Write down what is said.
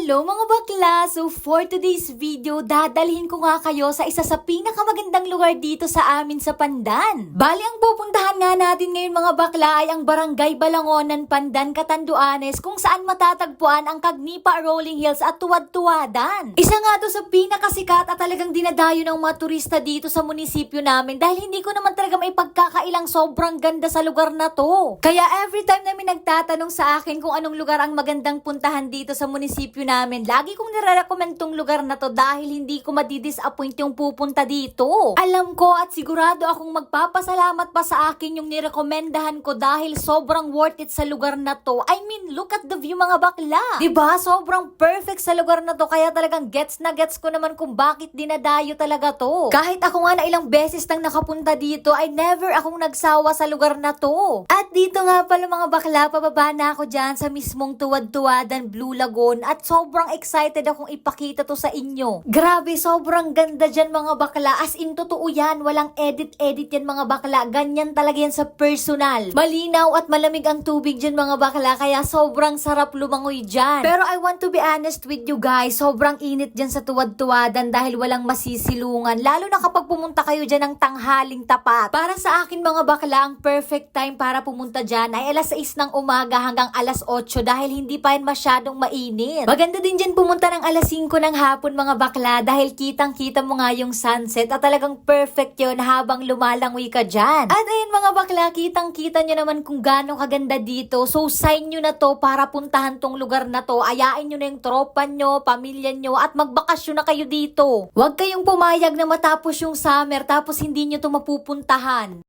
Hello mga bakla! So for today's video, dadalhin ko nga kayo sa isa sa pinakamagandang lugar dito sa amin sa Pandan. Bali ang pupuntahan nga natin ngayon mga bakla ay ang Barangay Balangonan, Pandan, Catanduanes kung saan matatagpuan ang Cagnipa Rolling Hills at Tuwad-Tuwadan. Isa nga to sa pinakasikat at talagang dinadayo ng mga turista dito sa munisipyo namin dahil hindi ko naman talaga may pagkakailang sobrang ganda sa lugar na to. Kaya every time na may nagtatanong sa akin kung anong lugar ang magandang puntahan dito sa munisipyo namin, lagi kong nire-recommend tong lugar na to dahil hindi ko madidisappoint yung pupunta dito. Alam ko at sigurado akong magpapasalamat pa sa akin yung nirekomendahan ko dahil sobrang worth it sa lugar na to. I mean, look at the view mga bakla. Diba? Sobrang perfect sa lugar na to kaya talagang gets na gets ko naman kung bakit dinadayo talaga to. Kahit ako nga na ilang beses nang nakapunta dito ay never akong nagsawa sa lugar na to. At dito nga pala mga bakla, pababa na ako dyan sa mismong Tuwad-Tuwadan Blue Lagoon at sobrang excited akong ipakita to sa inyo. Grabe, sobrang ganda dyan mga bakla. As in, totoo yan. Walang edit-edit yan mga bakla. Ganyan talaga yan sa personal. Malinaw at malamig ang tubig dyan mga bakla kaya sobrang sarap lumangoy dyan. Pero I want to be honest with you guys, sobrang init dyan sa Tuwad-Tuwadan dahil walang masisilungan. Lalo na kapag pumunta kayo dyan ng tanghaling tapat. Para sa akin mga bakla, ang perfect time para pumunta dyan ay alas 6 ng umaga hanggang alas 8 dahil hindi pa yan masyadong mainit. Maganda din dyan pumunta ng alas 5 ng hapon mga bakla dahil kitang-kita mo nga yung sunset at talagang perfect yun habang lumalangoy ka dyan. At ayun mga bakla, kitang-kita nyo naman kung gaano kaganda dito. So sign nyo na to para puntahan tong lugar na to. Ayain nyo na yung tropa nyo, pamilya nyo at magbakasyon na kayo dito. Huwag kayong pumayag na matapos yung summer tapos hindi nyo to mapupuntahan.